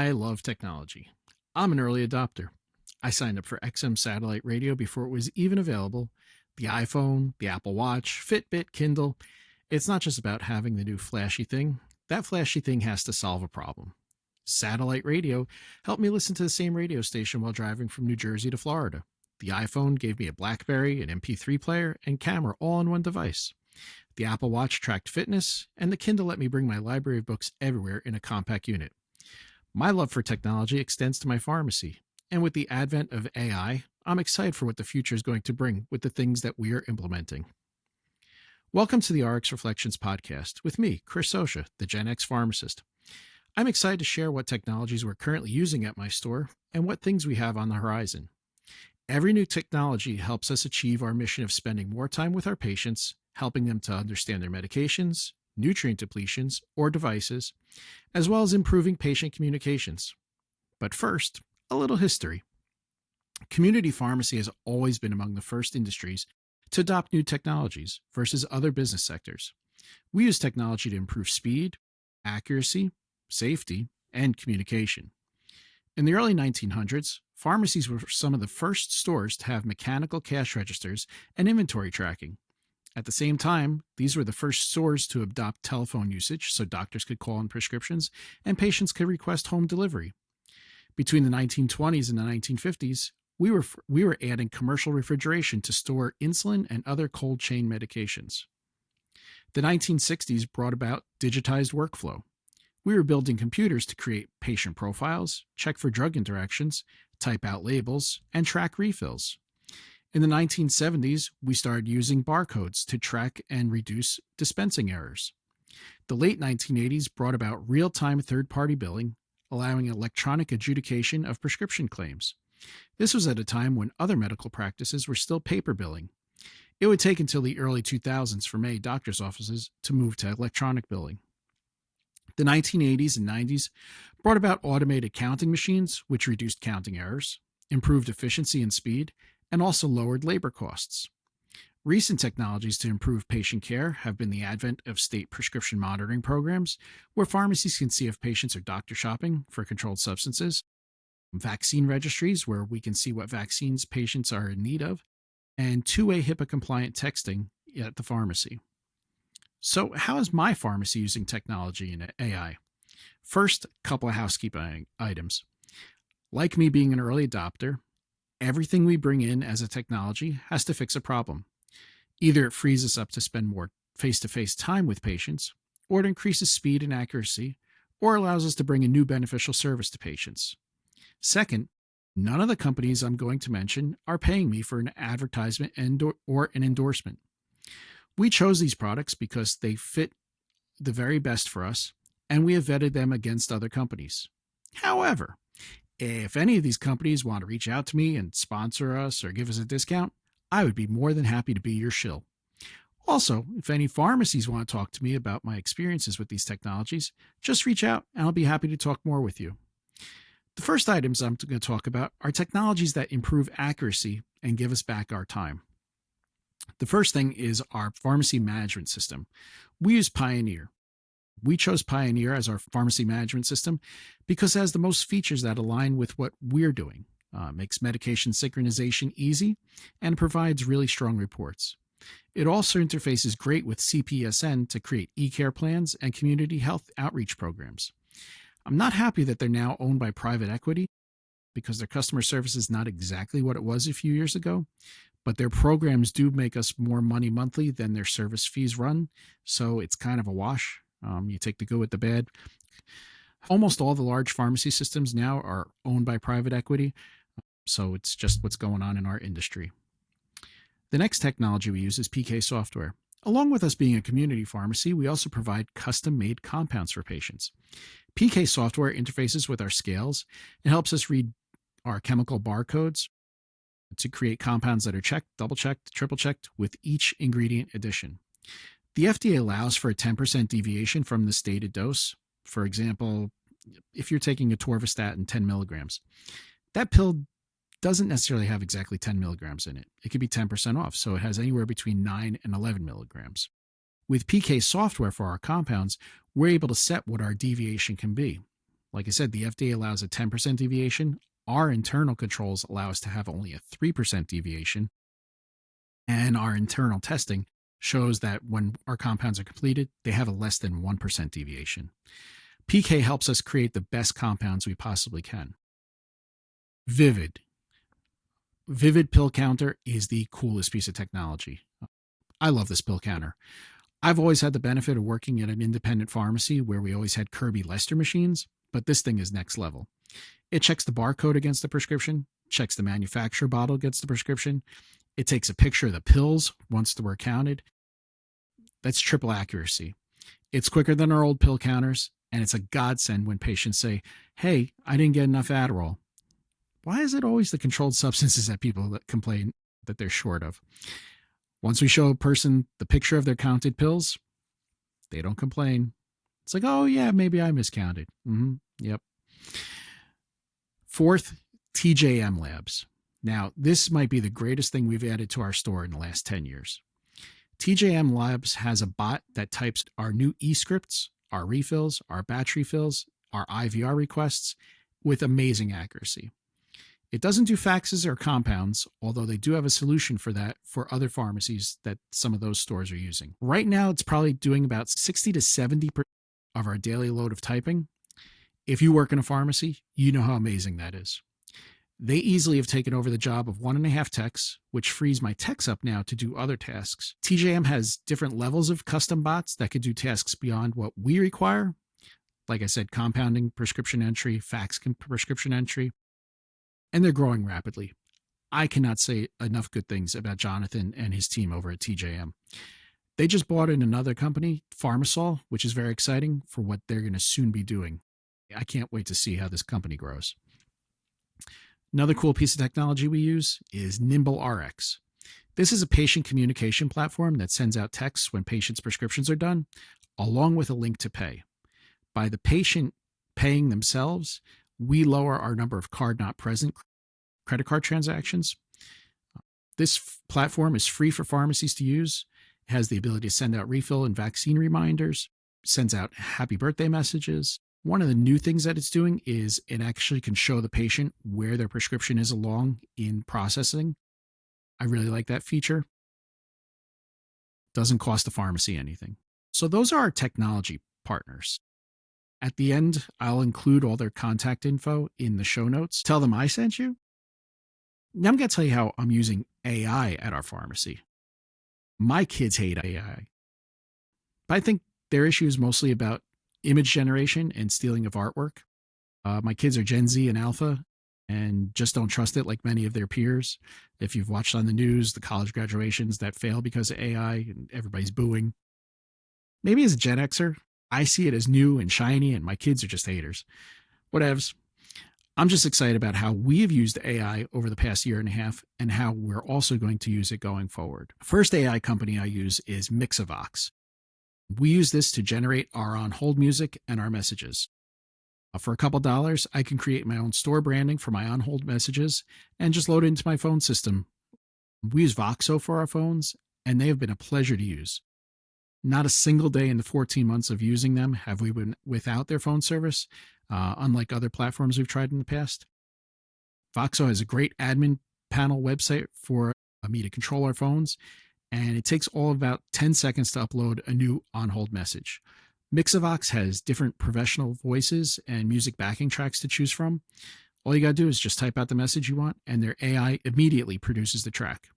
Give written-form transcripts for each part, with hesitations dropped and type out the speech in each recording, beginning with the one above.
I love technology. I'm an early adopter. I signed up for XM satellite radio before it was even available. The iPhone, the Apple Watch, Fitbit, Kindle. It's not just about having the new flashy thing. That flashy thing has to solve a problem. Satellite radio helped me listen to the same radio station while driving from New Jersey to Florida. The iPhone gave me a Blackberry, an MP3 player, and camera all on one device. The Apple Watch tracked fitness, and the Kindle let me bring my library of books everywhere in a compact unit. My love for technology extends to my pharmacy, and with the advent of AI, I'm excited for what the future is going to bring with the things that we are implementing. Welcome to the RX Reflections podcast with me, Chris Socha, the Gen X pharmacist. I'm excited to share what technologies we're currently using at my store and what things we have on the horizon. Every new technology helps us achieve our mission of spending more time with our patients, helping them to understand their medications, nutrient depletions, or devices, as well as improving patient communications. But first, a little history. Community pharmacy has always been among the first industries to adopt new technologies versus other business sectors. We use technology to improve speed, accuracy, safety, and communication. In the early 1900s, pharmacies were some of the first stores to have mechanical cash registers and inventory tracking. At the same time, these were the first stores to adopt telephone usage so doctors could call in prescriptions and patients could request home delivery. Between the 1920s and the 1950s, we were adding commercial refrigeration to store insulin and other cold chain medications. The 1960s brought about digitized workflow. We were building computers to create patient profiles, check for drug interactions, type out labels, and track refills. In the 1970s, we started using barcodes to track and reduce dispensing errors. The late 1980s brought about real-time third-party billing, allowing electronic adjudication of prescription claims. This was at a time when other medical practices were still paper billing. It would take until the early 2000s for many doctors' offices to move to electronic billing. The 1980s and 90s brought about automated counting machines, which reduced counting errors, improved efficiency and speed, and also lowered labor costs. Recent technologies to improve patient care have been the advent of state prescription monitoring programs, where pharmacies can see if patients are doctor shopping for controlled substances, vaccine registries, where we can see what vaccines patients are in need of, and two-way HIPAA-compliant texting at the pharmacy. So how is my pharmacy using technology and AI? First, a couple of housekeeping items. Like me being an early adopter, everything we bring in as a technology has to fix a problem. Either it frees us up to spend more face-to-face time with patients, or it increases speed and accuracy, or allows us to bring a new beneficial service to patients. Second, none of the companies I'm going to mention are paying me for an advertisement or an endorsement. We chose these products because they fit the very best for us, and we have vetted them against other companies. However, if any of these companies want to reach out to me and sponsor us or give us a discount, I would be more than happy to be your shill. Also, if any pharmacies want to talk to me about my experiences with these technologies, just reach out and I'll be happy to talk more with you. The first items I'm going to talk about are technologies that improve accuracy and give us back our time. The first thing is our pharmacy management system. We use Pioneer. We chose Pioneer as our pharmacy management system because it has the most features that align with what we're doing. Makes medication synchronization easy and provides really strong reports. It also interfaces great with CPSN to create e-care plans and community health outreach programs. I'm not happy that they're now owned by private equity because their customer service is not exactly what it was a few years ago, but their programs do make us more money monthly than their service fees run, so it's kind of a wash. You take the good with the bad. Almost all the large pharmacy systems now are owned by private equity, so it's just what's going on in our industry. The next technology we use is PK software. Along with us being a community pharmacy, we also provide custom-made compounds for patients. PK software interfaces with our scales and helps us read our chemical barcodes to create compounds that are checked, double-checked, triple-checked with each ingredient addition. The FDA allows for a 10% deviation from the stated dose. For example, if you're taking a atorvastatin 10 milligrams, that pill doesn't necessarily have exactly 10 milligrams in it. It could be 10% off, so it has anywhere between 9 and 11 milligrams. With PK software for our compounds, we're able to set what our deviation can be. Like I said, the FDA allows a 10% deviation. Our internal controls allow us to have only a 3% deviation. And our internal testing shows that when our compounds are completed, they have a less than 1% deviation. PK helps us create the best compounds we possibly can. Vivid. Vivid pill counter is the coolest piece of technology. I love this pill counter. I've always had the benefit of working at an independent pharmacy where we always had Kirby Lester machines, but this thing is next level. It checks the barcode against the prescription, checks the manufacturer bottle against the prescription. It takes a picture of the pills once they were counted. That's triple accuracy. It's quicker than our old pill counters, and it's a godsend when patients say, "Hey, I didn't get enough Adderall." Why is it always the controlled substances that people that complain that they're short of? Once we show a person the picture of their counted pills, they don't complain. It's like, oh, yeah, maybe I miscounted. Yep. Fourth, TJM Labs. Now, this might be the greatest thing we've added to our store in the last 10 years. TJM Labs has a bot that types our new e-scripts, our refills, our batch refills, our IVR requests with amazing accuracy. It doesn't do faxes or compounds, although they do have a solution for that for other pharmacies that some of those stores are using. Right now, it's probably doing about 60 to 70% of our daily load of typing. If you work in a pharmacy, you know how amazing that is. They easily have taken over the job of 1.5 techs, which frees my techs up now to do other tasks. TJM has different levels of custom bots that could do tasks beyond what we require. Like I said, compounding, prescription entry, fax prescription entry, and they're growing rapidly. I cannot say enough good things about Jonathan and his team over at TJM. They just bought in another company, PharmacyExplore, which is very exciting for what they're going to soon be doing. I can't wait to see how this company grows. Another cool piece of technology we use is Nimble RX. This is a patient communication platform that sends out texts when patients' prescriptions are done, along with a link to pay. By the patient paying themselves, we lower our number of card not present credit card transactions. This platform is free for pharmacies to use. It has the ability to send out refill and vaccine reminders, sends out happy birthday messages. One of the new things that it's doing is it actually can show the patient where their prescription is along in processing. I really like that feature. Doesn't cost the pharmacy anything. So those are our technology partners. At the end, I'll include all their contact info in the show notes. Tell them I sent you. Now I'm going to tell you how I'm using AI at our pharmacy. My kids hate AI, but I think their issue is mostly about image generation and stealing of artwork. My kids are Gen Z and Alpha and just don't trust it like many of their peers. If you've watched on the news, the college graduations that fail because of AI and everybody's booing. Maybe as a Gen Xer, I see it as new and shiny and my kids are just haters. Whatevs. I'm just excited about how we have used AI over the past year and a half and how we're also going to use it going forward. First AI company I use is Mixavox. We use this to generate our on-hold music and our messages. For a couple dollars, I can create my own store branding for my on-hold messages and just load it into my phone system. We use Voxo for our phones, and they have been a pleasure to use. Not a single day in the 14 months of using them have we been without their phone service, unlike other platforms we've tried in the past. Voxo has a great admin panel website for me to control our phones, and it takes all about 10 seconds to upload a new on-hold message. Mixavox has different professional voices and music backing tracks to choose from. All you got to do is just type out the message you want, and their AI immediately produces the track.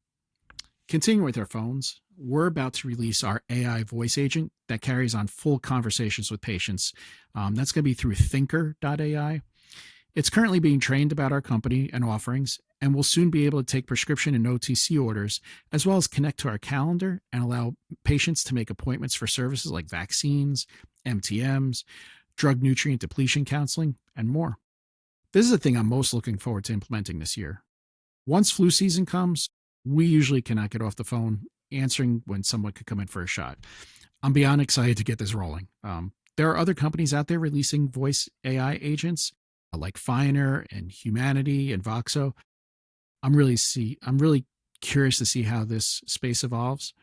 Continuing with our phones, we're about to release our AI voice agent that carries on full conversations with patients. That's going to be through Thinker.ai. It's currently being trained about our company and offerings, and will soon be able to take prescription and OTC orders, as well as connect to our calendar and allow patients to make appointments for services like vaccines, MTMs, drug nutrient depletion counseling, and more. This is the thing I'm most looking forward to implementing this year. Once flu season comes, we usually cannot get off the phone answering when someone could come in for a shot. I'm beyond excited to get this rolling. There are other companies out there releasing voice AI agents like Finer and Humanity and Voxo. I'm really curious to see how this space evolves.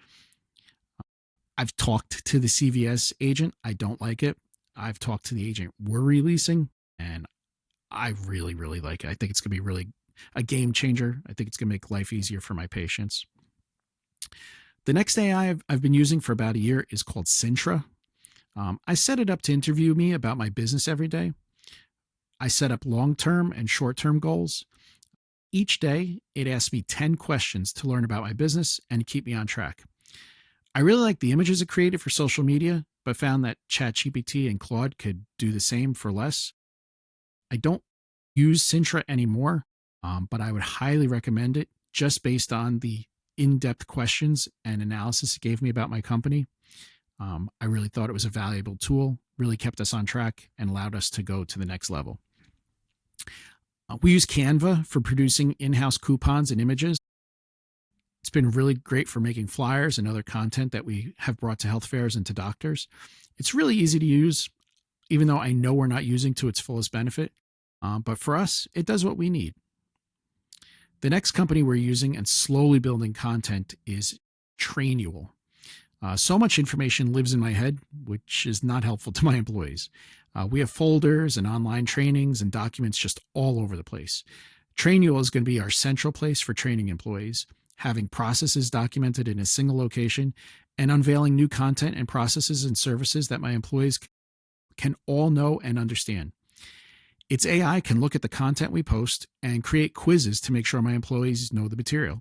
I've talked to the CVS agent. I don't like it. I've talked to the agent we're releasing. And I really, really like it. I think it's going to be really a game changer. I think it's going to make life easier for my patients. The next AI I've been using for about a year is called Sintra. I set it up to interview me about my business every day. I set up long-term and short-term goals. Each day, it asks me 10 questions to learn about my business and keep me on track. I really like the images it created for social media, but found that ChatGPT and Claude could do the same for less. I don't use Sintra anymore, but I would highly recommend it just based on the in-depth questions and analysis it gave me about my company. I really thought it was a valuable tool, really kept us on track and allowed us to go to the next level. We use Canva for producing in-house coupons and images. It's been really great for making flyers and other content that we have brought to health fairs and to doctors. It's really easy to use, even though I know we're not using to its fullest benefit. But for us, it does what we need. The next company we're using and slowly building content is Trainual. So much information lives in my head, which is not helpful to my employees. We have folders and online trainings and documents just all over the place. Trainual is going to be our central place for training employees, having processes documented in a single location, and unveiling new content and processes and services that my employees can all know and understand. Its AI can look at the content we post and create quizzes to make sure my employees know the material.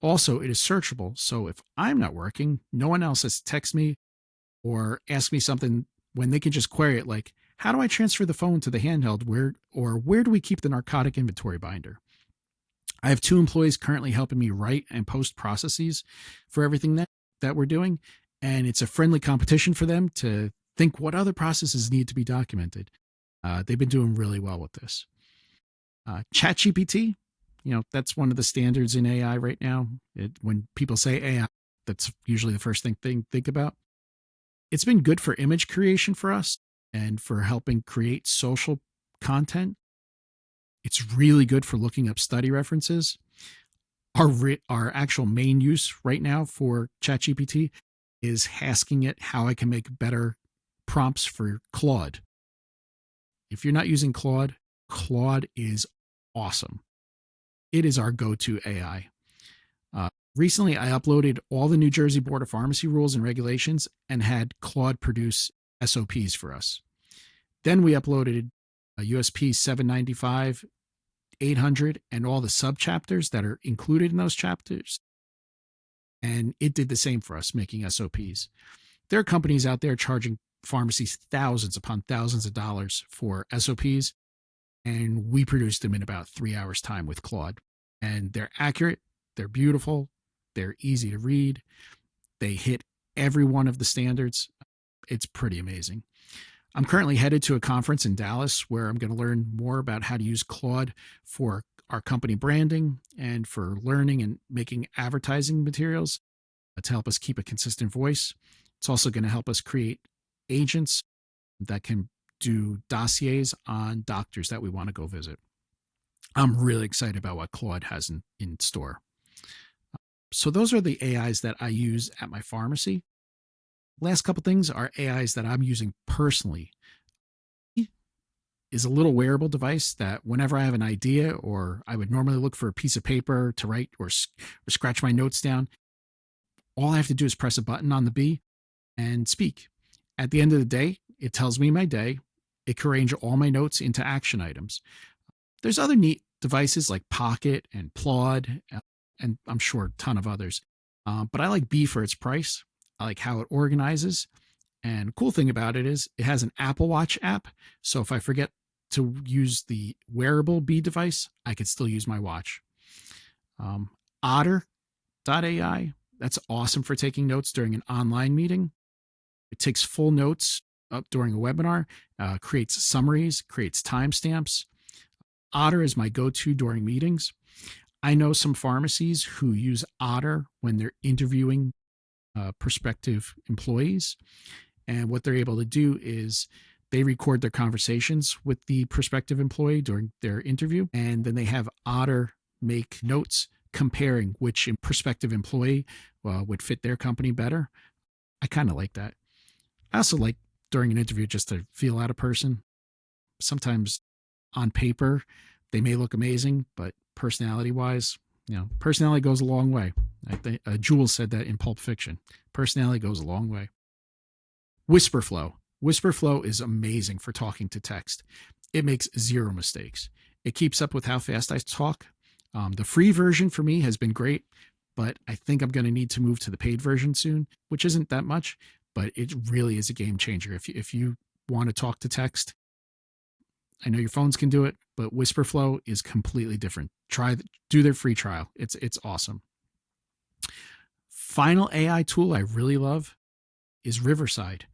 Also, it is searchable, so if I'm not working, no one else has to text me or ask me something when they can just query it like, how do I transfer the phone to the handheld? Where do we keep the narcotic inventory binder? I have 2 employees currently helping me write and post processes for everything that we're doing, and it's a friendly competition for them to think what other processes need to be documented. They've been doing really well with this. ChatGPT, that's one of the standards in AI right now. When people say AI, that's usually the first thing they think about. It's been good for image creation for us and for helping create social content. It's really good for looking up study references. Our actual main use right now for ChatGPT is asking it how I can make better prompts for Claude. If you're not using Claude, Claude is awesome. It is our go-to AI. Recently, I uploaded all the New Jersey Board of Pharmacy rules and regulations and had Claude produce SOPs for us. Then we uploaded USP 795, 800, and all the subchapters that are included in those chapters. And it did the same for us, making SOPs. There are companies out there charging pharmacies thousands upon thousands of dollars for SOPs, and we produced them in about 3 hours' time with Claude. And they're accurate, they're beautiful, they're easy to read, they hit every one of the standards. It's pretty amazing. I'm currently headed to a conference in Dallas where I'm going to learn more about how to use Claude for our company branding and for learning and making advertising materials to help us keep a consistent voice. It's also going to help us create agents that can do dossiers on doctors that we want to go visit. I'm really excited about what Claude has in store. So those are the AIs that I use at my pharmacy. Last couple things are AIs that I'm using personally. Is a little wearable device that whenever I have an idea or I would normally look for a piece of paper to write or scratch my notes down, all I have to do is press a button on the B and speak. At the end of the day, it tells me my day. It can arrange all my notes into action items. There's other neat devices like Pocket and Plod, and I'm sure a ton of others. But I like B for its price. I like how it organizes. And the cool thing about it is it has an Apple Watch app. So if I forget to use the wearable B device, I could still use my watch. Otter.ai, that's awesome for taking notes during an online meeting. It takes full notes up during a webinar, creates summaries, creates timestamps. Otter is my go-to during meetings. I know some pharmacies who use Otter when they're interviewing prospective employees. And what they're able to do is they record their conversations with the prospective employee during their interview. And then they have Otter make notes comparing which prospective employee would fit their company better. I kind of like that. I also like during an interview just to feel out a person. Sometimes on paper, they may look amazing, but personality wise, personality goes a long way. I think Jules said that in Pulp Fiction. Personality goes a long way. Whisperflow. Whisperflow is amazing for talking to text. It makes zero mistakes. It keeps up with how fast I talk. The free version for me has been great, but I think I'm going to need to move to the paid version soon, which isn't that much, but it really is a game changer. If you want to talk to text, I know your phones can do it, but Whisperflow is completely different. Do their free trial. It's awesome. Final AI tool I really love is Riverside.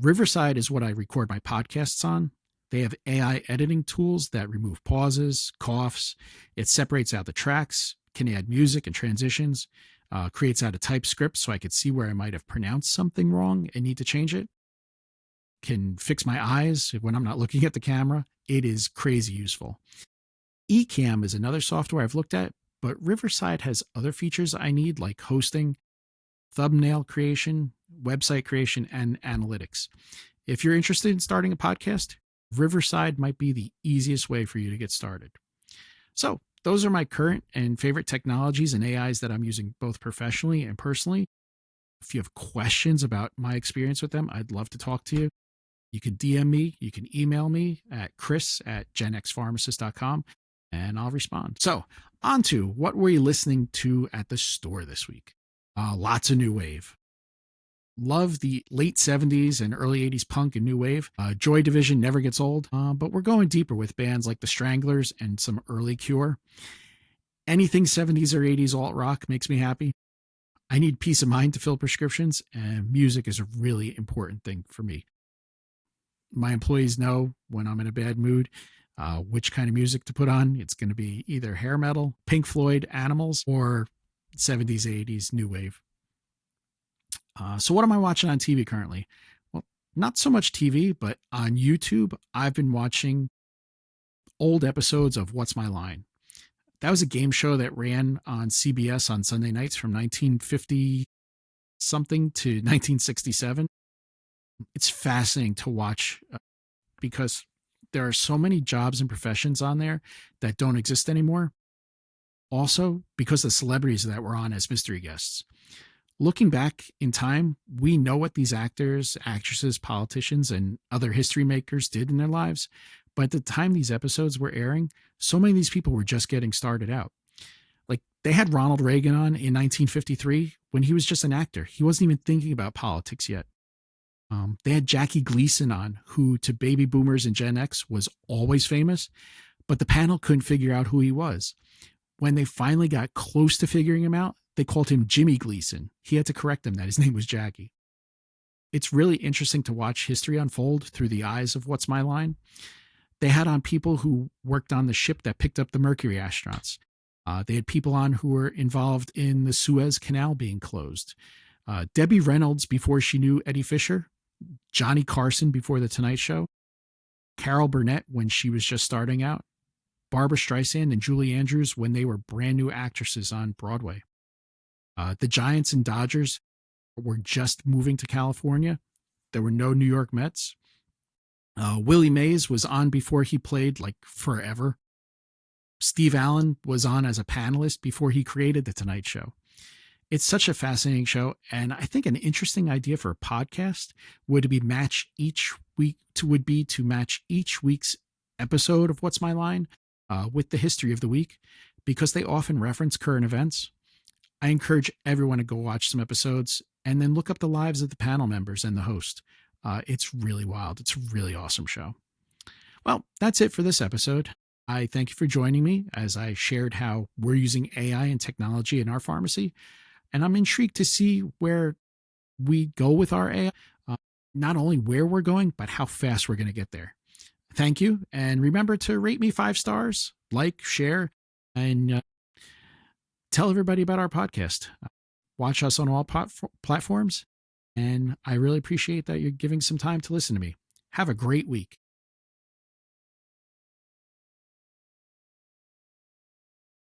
Riverside is what I record my podcasts on. They have AI editing tools that remove pauses, coughs. It separates out the tracks, can add music and transitions, creates out a typed script so I could see where I might have pronounced something wrong and need to change it. Can fix my eyes when I'm not looking at the camera. It is crazy useful. Ecamm is another software I've looked at, but Riverside has other features I need, like hosting, thumbnail creation, website creation, and analytics. If you're interested in starting a podcast, Riverside might be the easiest way for you to get started. So those are my current and favorite technologies and AIs that I'm using both professionally and personally. If you have questions about my experience with them, I'd love to talk to you. You can DM me, you can email me at chris@genxpharmacist.com, and I'll respond. So on to what were you listening to at the store this week? Lots of new wave. Love the late 70s and early 80s punk and new wave. Joy Division never gets old, but we're going deeper with bands like the Stranglers and some early Cure. Anything 70s or 80s alt rock makes me happy. I need peace of mind to fill prescriptions, and music is a really important thing for me. My employees know when I'm in a bad mood which kind of music to put on. It's going to be either hair metal, Pink Floyd, Animals, or 70s, 80s, new wave. So what am I watching on TV currently? Well, not so much TV, but on YouTube, I've been watching old episodes of What's My Line. That was a game show that ran on CBS on Sunday nights from 1950 something to 1967. It's fascinating to watch because there are so many jobs and professions on there that don't exist anymore. Also, because the celebrities that were on as mystery guests. Looking back in time, we know what these actors, actresses, politicians, and other history makers did in their lives. But at the time these episodes were airing, so many of these people were just getting started out. Like, they had Ronald Reagan on in 1953 when he was just an actor. He wasn't even thinking about politics yet. They had Jackie Gleason on, who to baby boomers and Gen X was always famous, but the panel couldn't figure out who he was. When they finally got close to figuring him out, they called him Jimmy Gleason. He had to correct him that his name was Jackie. It's really interesting to watch history unfold through the eyes of What's My Line. They had on people who worked on the ship that picked up the Mercury astronauts. They had people on who were involved in the Suez Canal being closed. Debbie Reynolds before she knew Eddie Fisher. Johnny Carson before The Tonight Show. Carol Burnett when she was just starting out. Barbra Streisand and Julie Andrews when they were brand new actresses on Broadway. The Giants and Dodgers were just moving to California. There were no New York Mets. Willie Mays was on before he played like forever. Steve Allen was on as a panelist before he created The Tonight Show. It's such a fascinating show, and I think an interesting idea for a podcast would be match each week's episode of What's My Line with the history of the week, because they often reference current events. I encourage everyone to go watch some episodes and then look up the lives of the panel members and the host. It's really wild. It's a really awesome show. Well, that's it for this episode. I thank you for joining me as I shared how we're using AI and technology in our pharmacy. And I'm intrigued to see where we go with our AI, not only where we're going, but how fast we're going to get there. Thank you. And remember to rate me 5 stars, like, share, and tell everybody about our podcast. Watch us on all platforms. And I really appreciate that you're giving some time to listen to me. Have a great week.